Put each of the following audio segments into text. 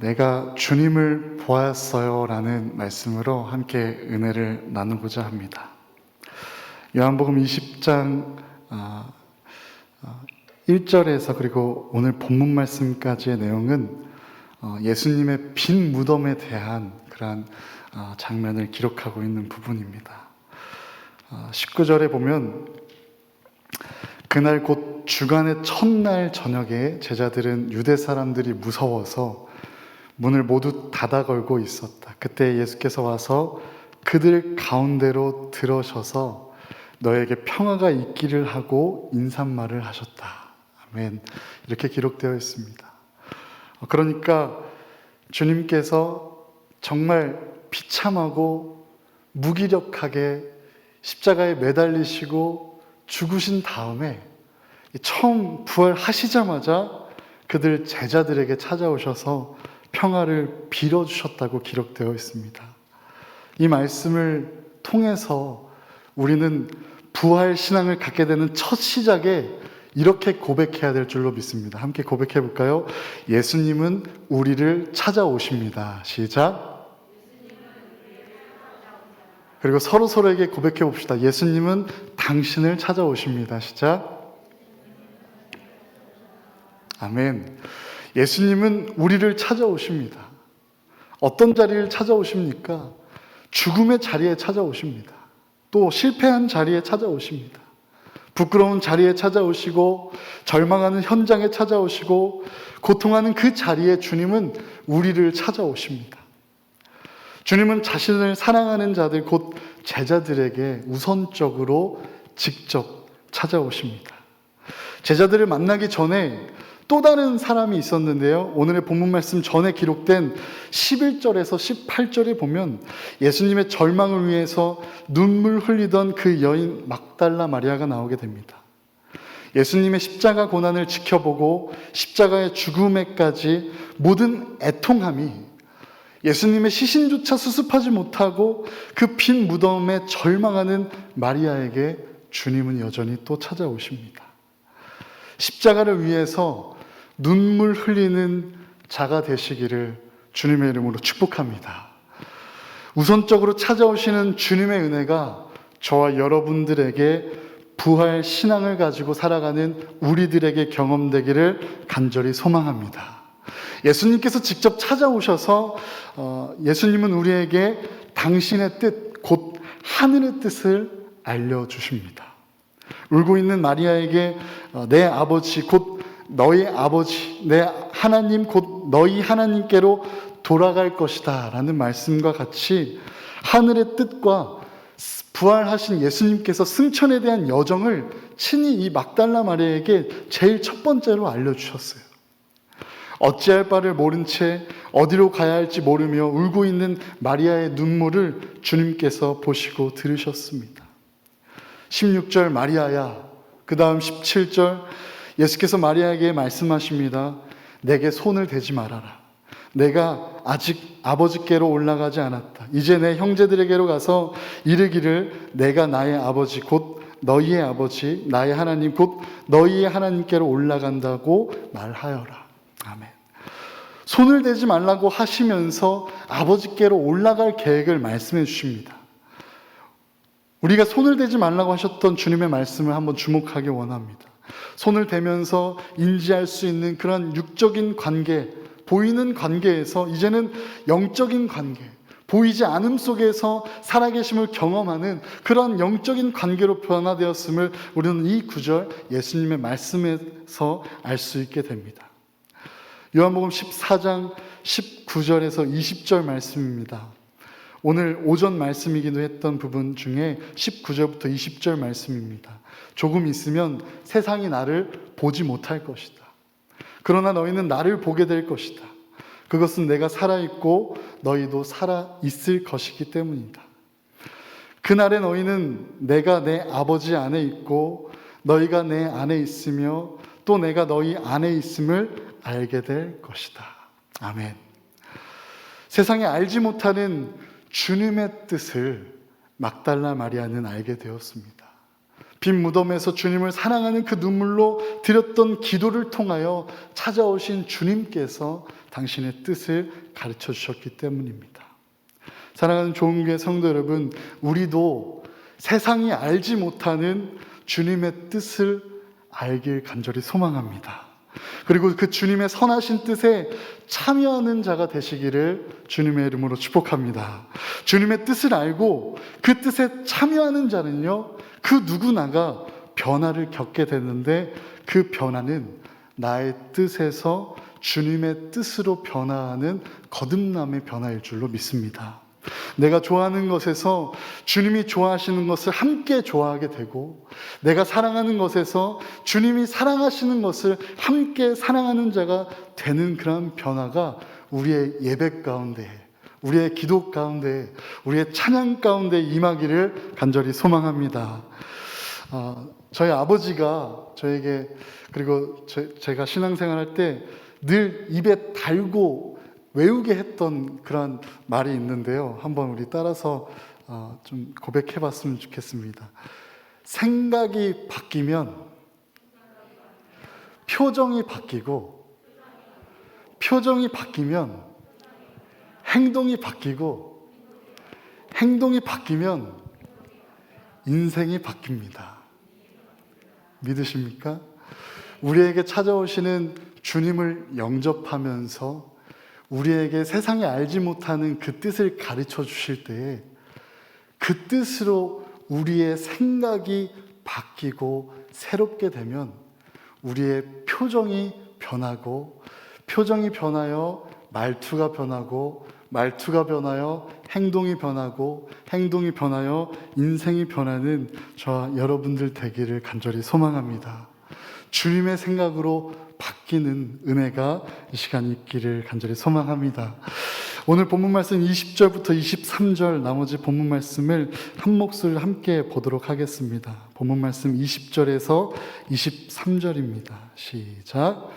내가 주님을 보았어요 라는 말씀으로 함께 은혜를 나누고자 합니다. 요한복음 20장 1절에서 그리고 오늘 본문 말씀까지의 내용은 예수님의 빈 무덤에 대한 그러한 장면을 기록하고 있는 부분입니다. 19절에 보면 그날 곧 주간의 첫날 저녁에 제자들은 유대 사람들이 무서워서 문을 모두 닫아 걸고 있었다. 그때 예수께서 와서 그들 가운데로 들어서서 너에게 평화가 있기를 하고 인사말을 하셨다. 아멘. 이렇게 기록되어 있습니다. 그러니까 주님께서 정말 비참하고 무기력하게 십자가에 매달리시고 죽으신 다음에 처음 부활하시자마자 그들 제자들에게 찾아오셔서 평화를 빌어주셨다고 기록되어 있습니다. 이 말씀을 통해서 우리는 부활 신앙을 갖게 되는 첫 시작에 이렇게 고백해야 될 줄로 믿습니다. 함께 고백해 볼까요? 예수님은 우리를 찾아오십니다. 시작. 그리고 서로에게 고백해 봅시다. 예수님은 당신을 찾아오십니다. 시작. 아멘. 예수님은 우리를 찾아오십니다. 어떤 자리를 찾아오십니까? 죽음의 자리에 찾아오십니다. 또 실패한 자리에 찾아오십니다. 부끄러운 자리에 찾아오시고 절망하는 현장에 찾아오시고 고통하는 그 자리에 주님은 우리를 찾아오십니다. 주님은 자신을 사랑하는 자들 곧 제자들에게 우선적으로 직접 찾아오십니다. 제자들을 만나기 전에 또 다른 사람이 있었는데요. 오늘의 본문 말씀 전에 기록된 11절에서 18절에 보면 예수님의 절망을 위해서 눈물 흘리던 그 여인 막달라 마리아가 나오게 됩니다. 예수님의 십자가 고난을 지켜보고 십자가의 죽음에까지 모든 애통함이 예수님의 시신조차 수습하지 못하고 그 빈 무덤에 절망하는 마리아에게 주님은 여전히 또 찾아오십니다. 십자가를 위해서 눈물 흘리는 자가 되시기를 주님의 이름으로 축복합니다. 우선적으로 찾아오시는 주님의 은혜가 저와 여러분들에게 부활 신앙을 가지고 살아가는 우리들에게 경험되기를 간절히 소망합니다. 예수님께서 직접 찾아오셔서 예수님은 우리에게 당신의 뜻, 곧 하늘의 뜻을 알려주십니다. 울고 있는 마리아에게 내 아버지 곧 너희 아버지, 내 하나님 곧 너희 하나님께로 돌아갈 것이다 라는 말씀과 같이 하늘의 뜻과 부활하신 예수님께서 승천에 대한 여정을 친히 이 막달라 마리아에게 제일 첫 번째로 알려주셨어요. 어찌할 바를 모른 채 어디로 가야 할지 모르며 울고 있는 마리아의 눈물을 주님께서 보시고 들으셨습니다. 16절 마리아야, 그 다음 17절 예수께서 마리아에게 말씀하십니다. 내게 손을 대지 말아라. 내가 아직 아버지께로 올라가지 않았다. 이제 내 형제들에게로 가서 이르기를 내가 나의 아버지 곧 너희의 아버지 나의 하나님 곧 너희의 하나님께로 올라간다고 말하여라. 아멘. 손을 대지 말라고 하시면서 아버지께로 올라갈 계획을 말씀해 주십니다. 우리가 손을 대지 말라고 하셨던 주님의 말씀을 한번 주목하기 원합니다. 손을 대면서 인지할 수 있는 그런 육적인 관계, 보이는 관계에서 이제는 영적인 관계, 보이지 않음 속에서 살아계심을 경험하는 그런 영적인 관계로 변화되었음을 우리는 이 구절 예수님의 말씀에서 알 수 있게 됩니다. 요한복음 14장 19절에서 20절 말씀입니다. 오늘 오전 말씀이기도 했던 부분 중에 19절부터 20절 말씀입니다. 조금 있으면 세상이 나를 보지 못할 것이다. 그러나 너희는 나를 보게 될 것이다. 그것은 내가 살아있고 너희도 살아있을 것이기 때문이다. 그날에 너희는 내가 내 아버지 안에 있고 너희가 내 안에 있으며 또 내가 너희 안에 있음을 알게 될 것이다. 아멘. 세상에 알지 못하는 주님의 뜻을 막달라 마리아는 알게 되었습니다. 빈 무덤에서 주님을 사랑하는 그 눈물로 드렸던 기도를 통하여 찾아오신 주님께서 당신의 뜻을 가르쳐 주셨기 때문입니다. 사랑하는 좋은교회 성도 여러분, 우리도 세상이 알지 못하는 주님의 뜻을 알길 간절히 소망합니다. 그리고 그 주님의 선하신 뜻에 참여하는 자가 되시기를 주님의 이름으로 축복합니다. 주님의 뜻을 알고 그 뜻에 참여하는 자는요, 그 누구나가 변화를 겪게 되는데, 그 변화는 나의 뜻에서 주님의 뜻으로 변화하는 거듭남의 변화일 줄로 믿습니다. 내가 좋아하는 것에서 주님이 좋아하시는 것을 함께 좋아하게 되고, 내가 사랑하는 것에서 주님이 사랑하시는 것을 함께 사랑하는 자가 되는 그런 변화가 우리의 예배 가운데, 우리의 기도 가운데, 우리의 찬양 가운데 임하기를 간절히 소망합니다. 저희 아버지가 저에게, 그리고 제가 신앙생활할 때 늘 입에 달고 외우게 했던 그런 말이 있는데요. 한번 우리 따라서 좀 고백해 봤으면 좋겠습니다. 생각이 바뀌면 표정이 바뀌고, 표정이 바뀌면 행동이 바뀌고, 행동이 바뀌면 인생이 바뀝니다. 믿으십니까? 우리에게 찾아오시는 주님을 영접하면서 우리에게 세상에 알지 못하는 그 뜻을 가르쳐 주실 때에 그 뜻으로 우리의 생각이 바뀌고 새롭게 되면 우리의 표정이 변하고, 표정이 변하여 말투가 변하고, 말투가 변하여 행동이 변하고, 행동이 변하여 인생이 변하는 저와 여러분들 되기를 간절히 소망합니다. 주님의 생각으로 바뀌는 은혜가 이 시간 있기를 간절히 소망합니다. 오늘 본문 말씀 20절부터 23절 나머지 본문 말씀을 한 목소리로 함께 보도록 하겠습니다. 본문 말씀 20절에서 23절입니다. 시작.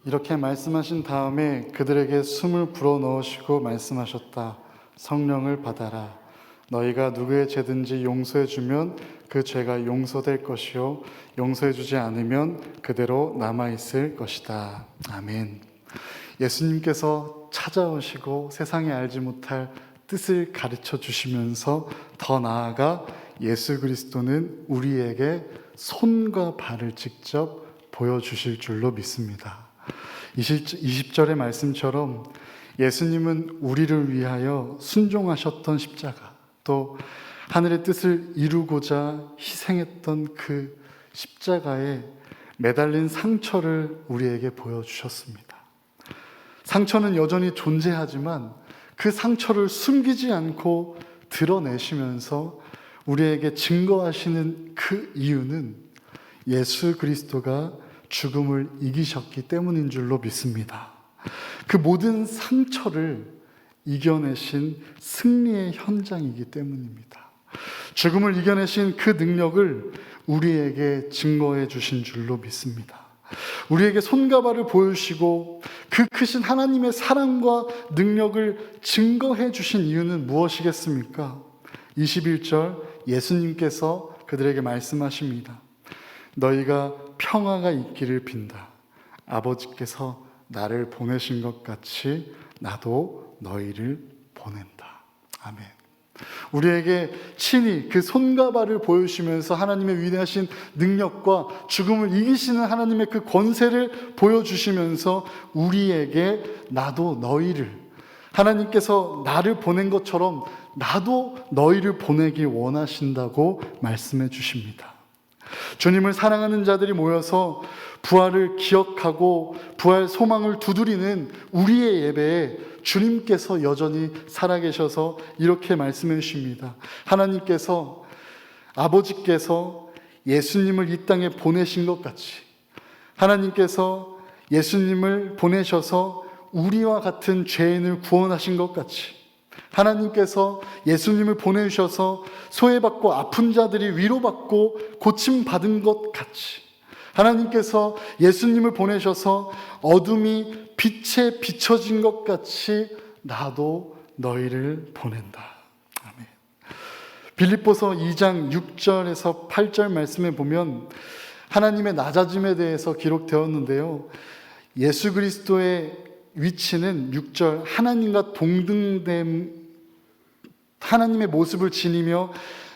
이렇게 말씀하신 다음에 그들에게 숨을 불어넣으시고 말씀하셨다. 성령을 받아라. 너희가 누구의 죄든지 용서해 주면 그 죄가 용서될 것이요, 용서해 주지 않으면 그대로 남아있을 것이다. 아멘. 예수님께서 찾아오시고 세상에 알지 못할 뜻을 가르쳐 주시면서 더 나아가 예수 그리스도는 우리에게 손과 발을 직접 보여주실 줄로 믿습니다. 20절의 말씀처럼 예수님은 우리를 위하여 순종하셨던 십자가, 또 하늘의 뜻을 이루고자 희생했던 그 십자가에 매달린 상처를 우리에게 보여주셨습니다. 상처는 여전히 존재하지만 그 상처를 숨기지 않고 드러내시면서 우리에게 증거하시는 그 이유는 예수 그리스도가 죽음을 이기셨기 때문인 줄로 믿습니다. 그 모든 상처를 이겨내신 승리의 현장이기 때문입니다. 죽음을 이겨내신 그 능력을 우리에게 증거해 주신 줄로 믿습니다. 우리에게 손과 발을 보여주시고 그 크신 하나님의 사랑과 능력을 증거해 주신 이유는 무엇이겠습니까? 21절 예수님께서 그들에게 말씀하십니다. 너희가 평화가 있기를 빈다. 아버지께서 나를 보내신 것 같이 나도 너희를 보낸다. 아멘. 우리에게 친히 그 손과 발을 보여주시면서 하나님의 위대하신 능력과 죽음을 이기시는 하나님의 그 권세를 보여주시면서 우리에게 나도 너희를, 하나님께서 나를 보낸 것처럼 나도 너희를 보내길 원하신다고 말씀해 주십니다. 주님을 사랑하는 자들이 모여서 부활을 기억하고 부활 소망을 두드리는 우리의 예배에 주님께서 여전히 살아계셔서 이렇게 말씀해 주십니다. 하나님께서, 아버지께서 예수님을 이 땅에 보내신 것 같이, 하나님께서 예수님을 보내셔서 우리와 같은 죄인을 구원하신 것 같이, 하나님께서 예수님을 보내주셔서 소외받고 아픈 자들이 위로받고 고침받은 것 같이 하나님께서 예수님을 보내셔서 어둠이 빛에 비춰진 것 같이 나도 너희를 보낸다. 아멘. 빌립보서 2장 6절에서 8절 말씀에 보면 하나님의 낮아짐에 대해서 기록되었는데요. 예수 그리스도의 위치는 6절 하나님과 동등됨, 하나님의 모습을 지니며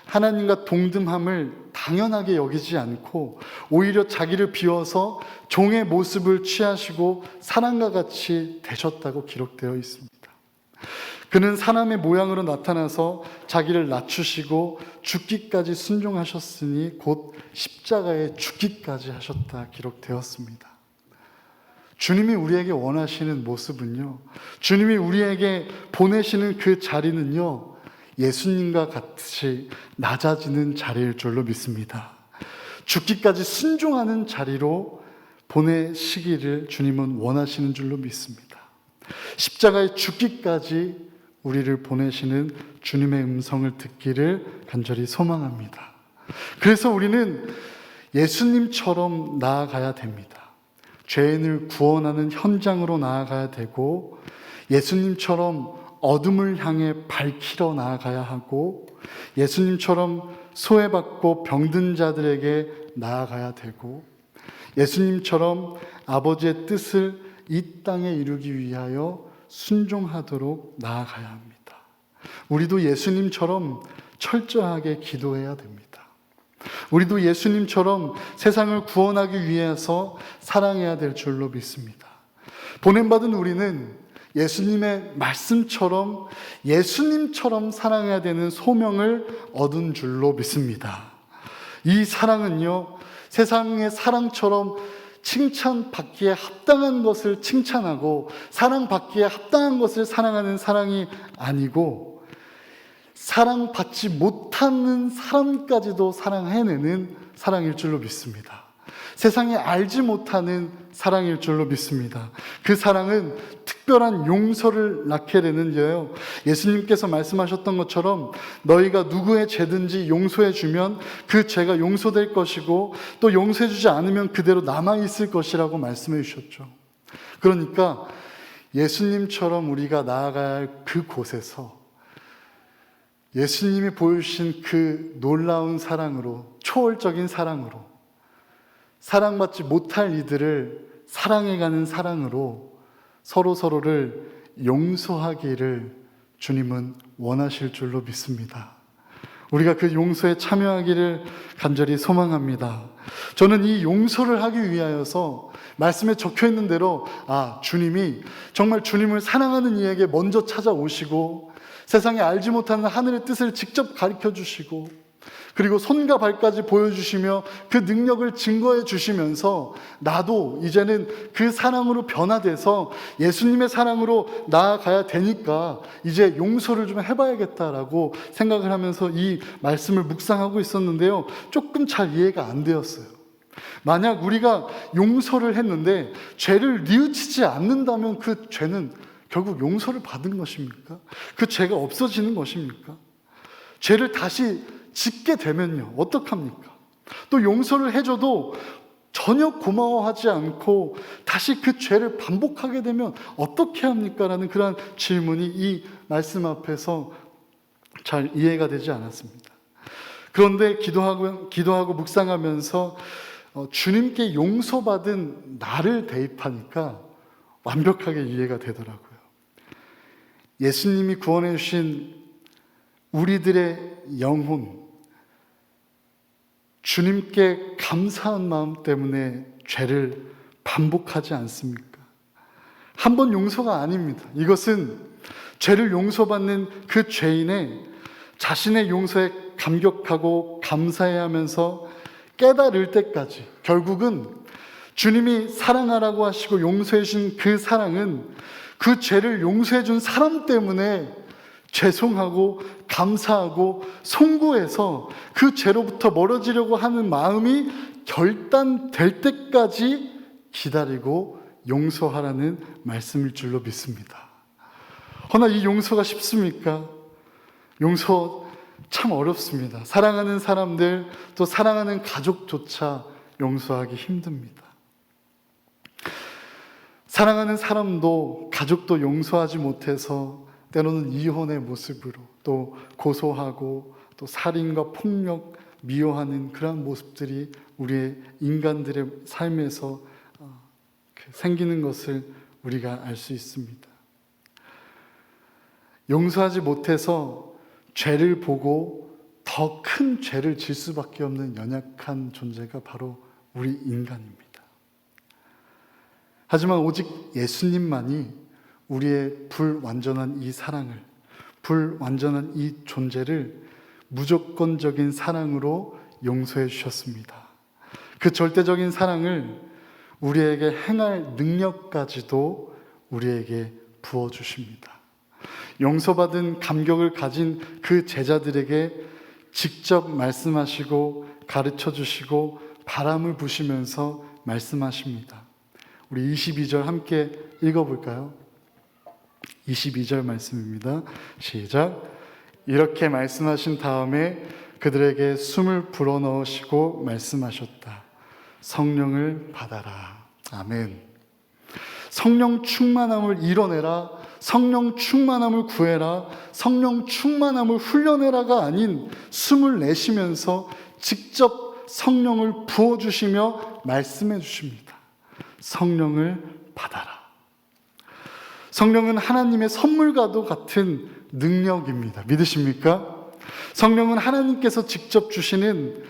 하나님과 동등함을 당연하게 여기지 않고 오히려 자기를 비워서 종의 모습을 취하시고 사람과 같이 되셨다고 기록되어 있습니다. 그는 사람의 모양으로 나타나서 자기를 낮추시고 죽기까지 순종하셨으니 곧 십자가에 죽기까지 하셨다 기록되었습니다. 주님이 우리에게 원하시는 모습은요, 주님이 우리에게 보내시는 그 자리는요, 예수님과 같이 낮아지는 자리일 줄로 믿습니다. 죽기까지 순종하는 자리로 보내시기를 주님은 원하시는 줄로 믿습니다. 십자가에 죽기까지 우리를 보내시는 주님의 음성을 듣기를 간절히 소망합니다. 그래서 우리는 예수님처럼 나아가야 됩니다. 죄인을 구원하는 현장으로 나아가야 되고 예수님처럼 어둠을 향해 밝히러 나아가야 하고 예수님처럼 소외받고 병든 자들에게 나아가야 되고 예수님처럼 아버지의 뜻을 이 땅에 이루기 위하여 순종하도록 나아가야 합니다. 우리도 예수님처럼 철저하게 기도해야 됩니다. 우리도 예수님처럼 세상을 구원하기 위해서 사랑해야 될 줄로 믿습니다. 보냄받은 우리는 예수님의 말씀처럼 예수님처럼 사랑해야 되는 소명을 얻은 줄로 믿습니다. 이 사랑은요, 세상의 사랑처럼 칭찬받기에 합당한 것을 칭찬하고 사랑받기에 합당한 것을 사랑하는 사랑이 아니고 사랑받지 못하는 사람까지도 사랑해내는 사랑일 줄로 믿습니다. 세상에 알지 못하는 사랑일 줄로 믿습니다. 그 사랑은 특별한 용서를 낳게 되는데요, 예수님께서 말씀하셨던 것처럼 너희가 누구의 죄든지 용서해 주면 그 죄가 용서될 것이고 또 용서해 주지 않으면 그대로 남아있을 것이라고 말씀해 주셨죠. 그러니까 예수님처럼 우리가 나아가야 할 그곳에서 예수님이 보여주신 그 놀라운 사랑으로, 초월적인 사랑으로, 사랑받지 못할 이들을 사랑해가는 사랑으로 서로를 용서하기를 주님은 원하실 줄로 믿습니다. 우리가 그 용서에 참여하기를 간절히 소망합니다. 저는 이 용서를 하기 위하여서 말씀에 적혀 있는 대로 주님이 정말 주님을 사랑하는 이에게 먼저 찾아오시고 세상에 알지 못하는 하늘의 뜻을 직접 가르쳐 주시고 그리고 손과 발까지 보여주시며 그 능력을 증거해 주시면서 나도 이제는 그 사랑으로 변화돼서 예수님의 사랑으로 나아가야 되니까 이제 용서를 좀 해봐야겠다라고 생각을 하면서 이 말씀을 묵상하고 있었는데요, 조금 잘 이해가 안 되었어요. 만약 우리가 용서를 했는데 죄를 뉘우치지 않는다면 그 죄는 결국 용서를 받은 것입니까? 그 죄가 없어지는 것입니까? 죄를 다시 짓게 되면요, 어떡합니까? 또 용서를 해줘도 전혀 고마워하지 않고 다시 그 죄를 반복하게 되면 어떻게 합니까? 라는 그런 질문이 이 말씀 앞에서 잘 이해가 되지 않았습니다. 그런데 기도하고 묵상하면서 주님께 용서받은 나를 대입하니까 완벽하게 이해가 되더라고요. 예수님이 구원해 주신 우리들의 영혼, 주님께 감사한 마음 때문에 죄를 반복하지 않습니까? 한 번 용서가 아닙니다. 이것은 죄를 용서받는 그 죄인의 자신의 용서에 감격하고 감사해야 하면서 깨달을 때까지, 결국은 주님이 사랑하라고 하시고 용서해 주신 그 사랑은 그 죄를 용서해 준 사람 때문에 죄송하고 감사하고 송구해서 그 죄로부터 멀어지려고 하는 마음이 결단될 때까지 기다리고 용서하라는 말씀일 줄로 믿습니다. 허나 이 용서가 쉽습니까? 용서 참 어렵습니다. 사랑하는 사람들, 또 사랑하는 가족조차 용서하기 힘듭니다. 사랑하는 사람도 가족도 용서하지 못해서 때로는 이혼의 모습으로 또 고소하고 또 살인과 폭력, 미워하는 그러한 모습들이 우리의 인간들의 삶에서 생기는 것을 우리가 알 수 있습니다. 용서하지 못해서 죄를 보고 더 큰 죄를 질 수밖에 없는 연약한 존재가 바로 우리 인간입니다. 하지만 오직 예수님만이 우리의 불완전한 이 사랑을, 불완전한 이 존재를 무조건적인 사랑으로 용서해 주셨습니다. 그 절대적인 사랑을 우리에게 행할 능력까지도 우리에게 부어주십니다. 용서받은 감격을 가진 그 제자들에게 직접 말씀하시고 가르쳐 주시고 바람을 부시면서 말씀하십니다. 우리 22절 함께 읽어볼까요? 22절 말씀입니다. 시작. 이렇게 말씀하신 다음에 그들에게 숨을 불어넣으시고 말씀하셨다. 성령을 받아라. 아멘. 성령 충만함을 이뤄내라. 성령 충만함을 구해라. 성령 충만함을 훈련해라가 아닌 숨을 내쉬면서 직접 성령을 부어주시며 말씀해 주십니다. 성령을 받아라. 성령은 하나님의 선물과도 같은 능력입니다. 믿으십니까? 성령은 하나님께서 직접 주시는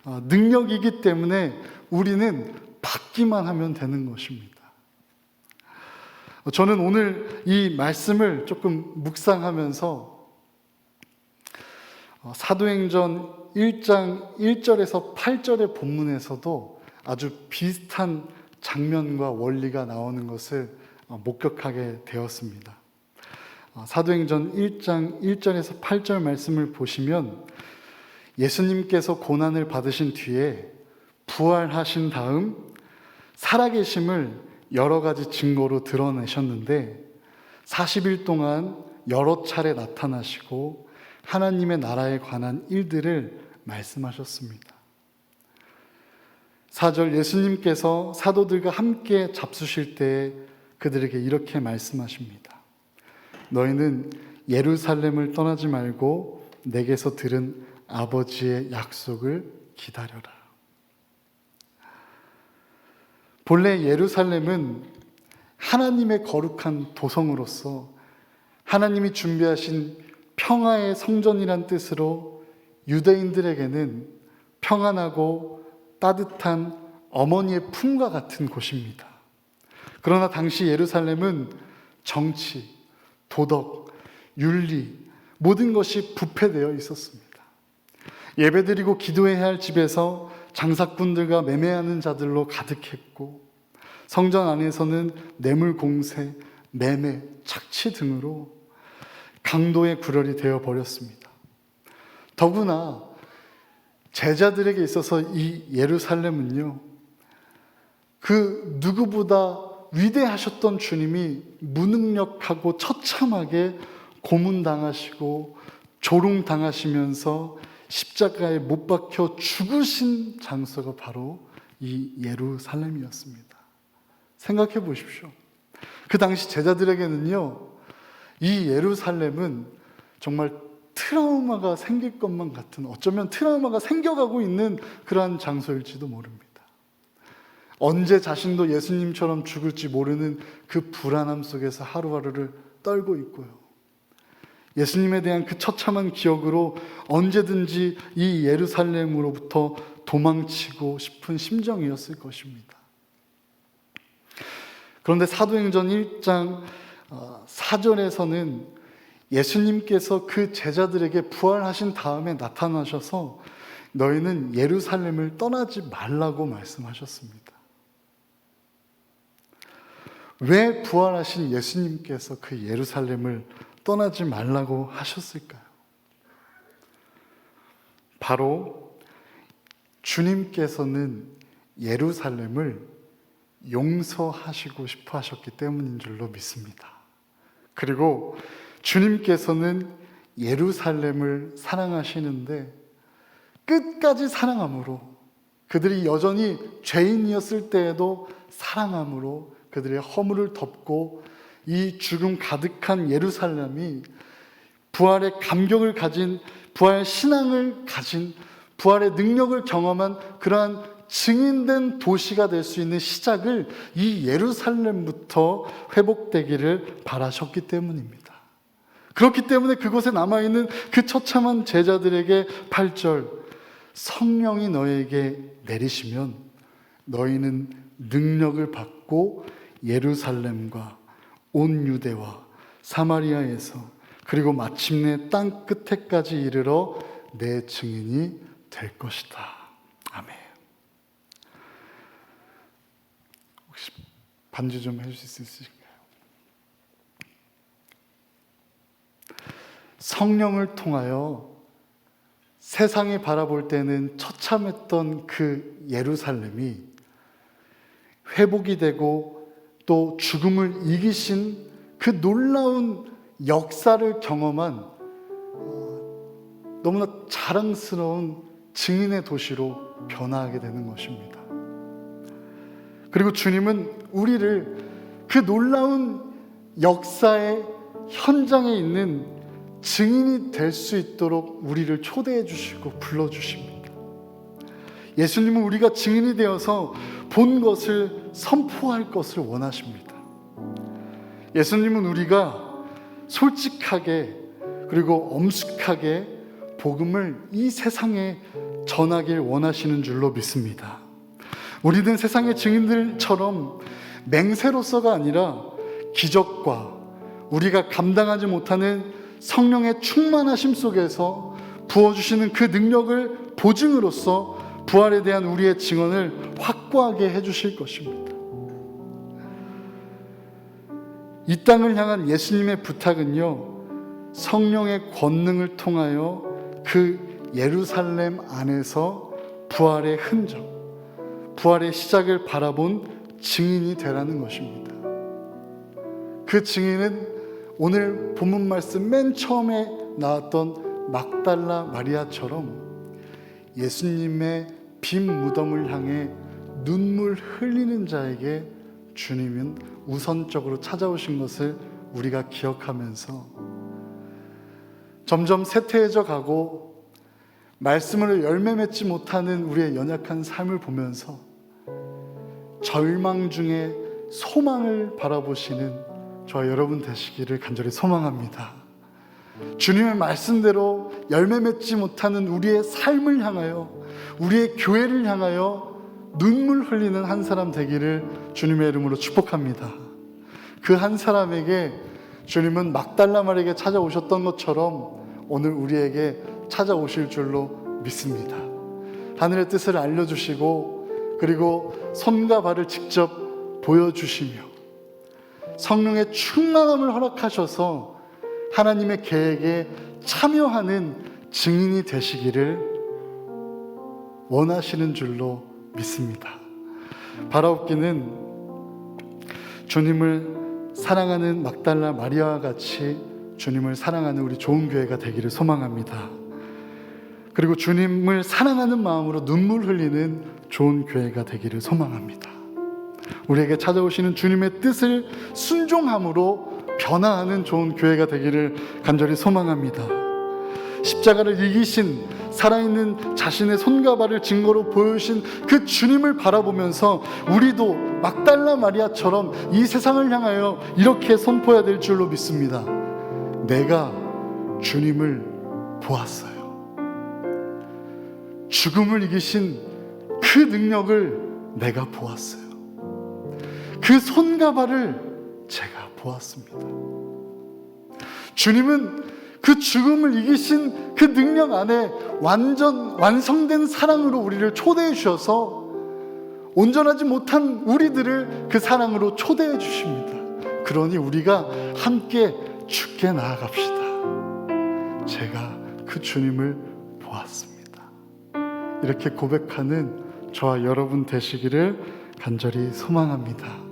능력이기 때문에 우리는 받기만 하면 되는 것입니다. 저는 오늘 이 말씀을 조금 묵상하면서 사도행전 1장 1절에서 8절의 본문에서도 아주 비슷한 장면과 원리가 나오는 것을 목격하게 되었습니다. 사도행전 1장 1절에서 8절 말씀을 보시면 예수님께서 고난을 받으신 뒤에 부활하신 다음 살아계심을 여러 가지 증거로 드러내셨는데 40일 동안 여러 차례 나타나시고 하나님의 나라에 관한 일들을 말씀하셨습니다. 4절 예수님께서 사도들과 함께 잡수실 때 그들에게 이렇게 말씀하십니다. 너희는 예루살렘을 떠나지 말고 내게서 들은 아버지의 약속을 기다려라. 본래 예루살렘은 하나님의 거룩한 도성으로서 하나님이 준비하신 평화의 성전이란 뜻으로 유대인들에게는 평안하고 따뜻한 어머니의 품과 같은 곳입니다. 그러나 당시 예루살렘은 정치, 도덕, 윤리 모든 것이 부패되어 있었습니다. 예배드리고 기도해야 할 집에서 장사꾼들과 매매하는 자들로 가득했고 성전 안에서는 뇌물 공세, 매매, 착취 등으로 강도의 구렬이 되어버렸습니다. 더구나 제자들에게 있어서 이 예루살렘은요, 그 누구보다 위대하셨던 주님이 무능력하고 처참하게 고문당하시고 조롱당하시면서 십자가에 못 박혀 죽으신 장소가 바로 이 예루살렘이었습니다. 생각해 보십시오. 그 당시 제자들에게는요, 이 예루살렘은 정말 트라우마가 생길 것만 같은, 어쩌면 트라우마가 생겨가고 있는 그러한 장소일지도 모릅니다. 언제 자신도 예수님처럼 죽을지 모르는 그 불안함 속에서 하루하루를 떨고 있고요. 예수님에 대한 그 처참한 기억으로 언제든지 이 예루살렘으로부터 도망치고 싶은 심정이었을 것입니다. 그런데 사도행전 1장 4절에서는 예수님께서 그 제자들에게 부활하신 다음에 나타나셔서 너희는 예루살렘을 떠나지 말라고 말씀하셨습니다. 왜 부활하신 예수님께서 그 예루살렘을 떠나지 말라고 하셨을까요? 바로 주님께서는 예루살렘을 용서하시고 싶어 하셨기 때문인 줄로 믿습니다. 그리고 주님께서는 예루살렘을 사랑하시는데 끝까지 사랑함으로, 그들이 여전히 죄인이었을 때에도 사랑함으로 그들의 허물을 덮고 이 죽음 가득한 예루살렘이 부활의 감격을 가진, 부활 신앙을 가진, 부활의 능력을 경험한 그러한 증인된 도시가 될 수 있는 시작을 이 예루살렘부터 회복되기를 바라셨기 때문입니다. 그렇기 때문에 그곳에 남아있는 그 처참한 제자들에게 8절, 성령이 너에게 내리시면 너희는 능력을 받고 예루살렘과 온 유대와 사마리아에서 그리고 마침내 땅 끝에까지 이르러 내 증인이 될 것이다. 아멘. 혹시 반주 좀 해주실 수 있으신가요? 성령을 통하여 세상이 바라볼 때는 처참했던 그 예루살렘이 회복이 되고 또 죽음을 이기신 그 놀라운 역사를 경험한 너무나 자랑스러운 증인의 도시로 변화하게 되는 것입니다. 그리고 주님은 우리를 그 놀라운 역사의 현장에 있는 증인이 될 수 있도록 우리를 초대해 주시고 불러주십니다. 예수님은 우리가 증인이 되어서 본 것을 선포할 것을 원하십니다. 예수님은 우리가 솔직하게 그리고 엄숙하게 복음을 이 세상에 전하길 원하시는 줄로 믿습니다. 우리는 세상의 증인들처럼 맹세로서가 아니라 기적과 우리가 감당하지 못하는 성령의 충만하심 속에서 부어주시는 그 능력을 보증으로써 부활에 대한 우리의 증언을 확고하게 해주실 것입니다. 이 땅을 향한 예수님의 부탁은요, 성령의 권능을 통하여 그 예루살렘 안에서 부활의 흔적, 부활의 시작을 바라본 증인이 되라는 것입니다. 그 증인은 오늘 본문 말씀 맨 처음에 나왔던 막달라 마리아처럼 예수님의 빈 무덤을 향해 눈물 흘리는 자에게 주님은 우선적으로 찾아오신 것을 우리가 기억하면서 점점 쇠퇴해져 가고 말씀으로 열매 맺지 못하는 우리의 연약한 삶을 보면서 절망 중에 소망을 바라보시는 저와 여러분 되시기를 간절히 소망합니다. 주님의 말씀대로 열매 맺지 못하는 우리의 삶을 향하여, 우리의 교회를 향하여 눈물 흘리는 한 사람 되기를 주님의 이름으로 축복합니다. 그 한 사람에게 주님은 막달라 마리아에게 찾아오셨던 것처럼 오늘 우리에게 찾아오실 줄로 믿습니다. 하늘의 뜻을 알려주시고 그리고 손과 발을 직접 보여주시며 성령의 충만함을 허락하셔서 하나님의 계획에 참여하는 증인이 되시기를 원하시는 줄로 믿습니다. 바라옵기는 주님을 사랑하는 막달라 마리아와 같이 주님을 사랑하는 우리 좋은 교회가 되기를 소망합니다. 그리고 주님을 사랑하는 마음으로 눈물 흘리는 좋은 교회가 되기를 소망합니다. 우리에게 찾아오시는 주님의 뜻을 순종함으로 변화하는 좋은 교회가 되기를 간절히 소망합니다. 십자가를 이기신 살아있는 자신의 손과 발을 증거로 보여주신 그 주님을 바라보면서 우리도 막달라 마리아처럼 이 세상을 향하여 이렇게 선포해야 될 줄로 믿습니다. 내가 주님을 보았어요. 죽음을 이기신 그 능력을 내가 보았어요. 그 손과 발을 제가 보았습니다. 주님은 그 죽음을 이기신 그 능력 안에 완성된 사랑으로 우리를 초대해 주셔서 온전하지 못한 우리들을 그 사랑으로 초대해 주십니다. 그러니 우리가 함께 주께 나아갑시다. 제가 그 주님을 보았습니다. 이렇게 고백하는 저와 여러분 되시기를 간절히 소망합니다.